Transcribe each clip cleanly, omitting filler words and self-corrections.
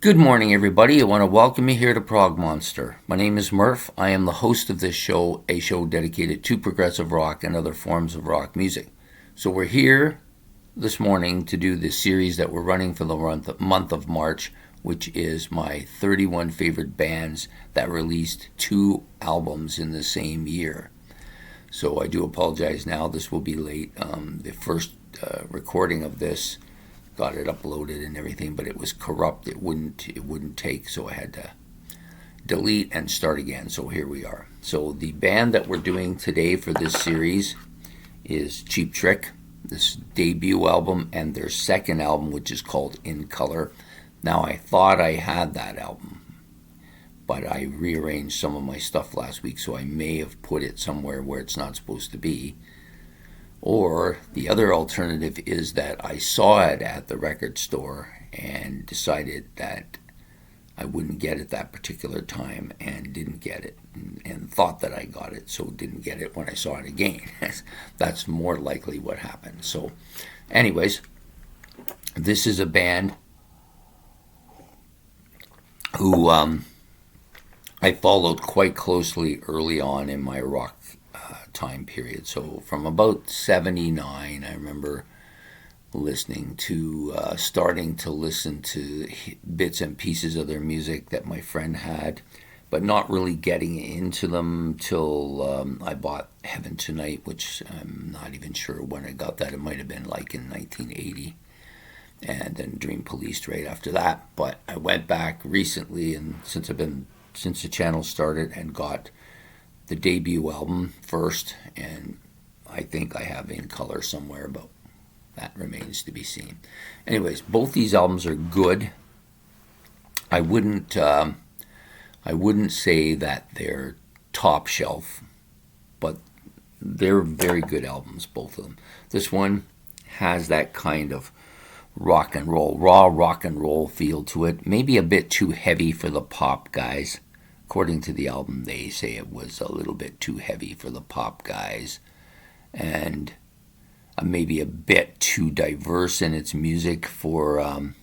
Good morning, everybody. I want to welcome you here to Prog Monster. My name is Murph. I am the host of this show, a show dedicated to progressive rock and other forms of rock music. So we're here this morning to do this series that we're running for the month of March, which is my 31 favorite bands that released 2 albums in the same year. So I do apologize now. This will be late. The first recording of this got it uploaded and everything, but it was corrupt. It wouldn't take, so I had to delete and start again. So here we are. So the band that we're doing today for this series is Cheap Trick, this debut album, and their second album, which is called In Color. Now, I thought I had that album, but I rearranged some of my stuff last week, so I may have put it somewhere where it's not supposed to be. Or the other alternative is that I saw it at the record store and decided that I wouldn't get it that particular time and didn't get it, and thought that I got it, so didn't get it when I saw it again. That's more likely what happened. So anyways, this is a band who I followed quite closely early on in my rock time period. So from about 79, I remember starting to listen to bits and pieces of their music that my friend had, but not really getting into them till I bought Heaven Tonight, which I'm not even sure when I got that. It might have been like in 1980, and then Dream Police right after that. But I went back recently, and since the channel started, and got the debut album first, and I think I have In Color somewhere, but that remains to be seen. Anyways, both these albums are good. I wouldn't say that they're top shelf, but they're very good albums, both of them. This one has that kind of raw rock and roll feel to it, maybe a bit too heavy for the pop guys. According to the album, they say it was a little bit too heavy for the pop guys, and maybe a bit too diverse in its music for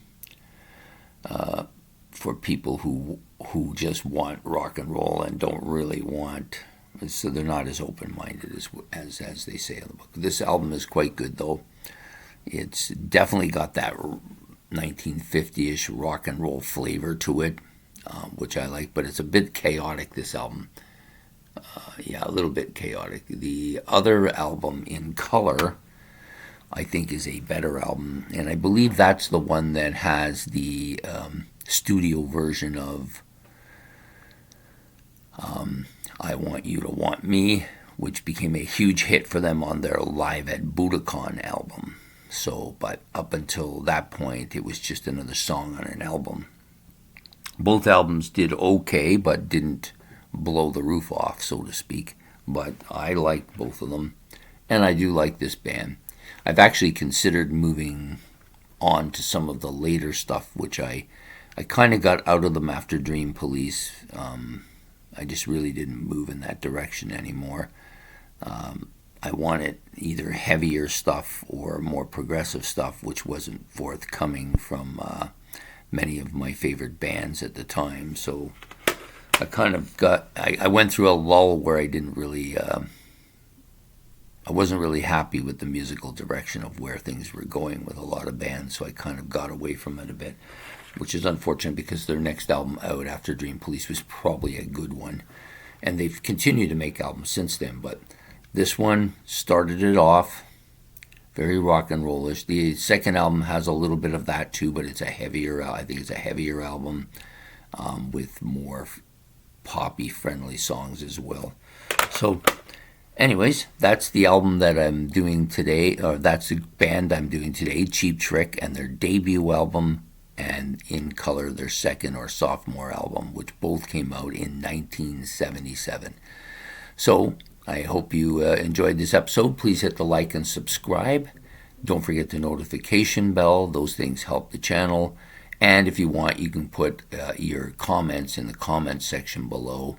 people who just want rock and roll and don't really want. So they're not as open-minded as they say in the book. This album is quite good, though. It's definitely got that 1950-ish rock and roll flavor to it. Which I like, but it's a bit chaotic, this album. A little bit chaotic. The other album, In Color, I think is a better album, and I believe that's the one that has the studio version of I Want You to Want Me, which became a huge hit for them on their Live at Budokan album. So, but up until that point, it was just another song on an album. Both albums did okay, but didn't blow the roof off, so to speak. But I liked both of them, and I do like this band. I've actually considered moving on to some of the later stuff, which I kind of got out of them after Dream Police. I just really didn't move in that direction anymore. I wanted either heavier stuff or more progressive stuff, which wasn't forthcoming from many of my favorite bands at the time. So I kind of I went through a lull where I didn't really, I wasn't really happy with the musical direction of where things were going with a lot of bands, so I kind of got away from it a bit, which is unfortunate because their next album out after Dream Police was probably a good one, and they've continued to make albums since then, but this one started it off very rock and rollish. The second album has a little bit of that too, but it's I think it's a heavier album with more poppy friendly songs as well. So anyways, that's the album that I'm doing today, or that's the band I'm doing today, Cheap Trick, and their debut album, and In Color, their second or sophomore album, which both came out in 1977. So I hope you enjoyed this episode. Please hit the like and subscribe. Don't forget the notification bell. Those things help the channel. And if you want, you can put your comments in the comment section below,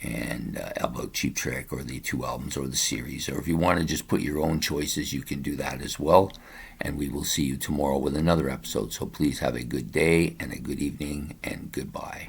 and about Cheap Trick or the 2 albums or the series. Or if you want to just put your own choices, you can do that as well. And we will see you tomorrow with another episode. So please have a good day and a good evening, and goodbye.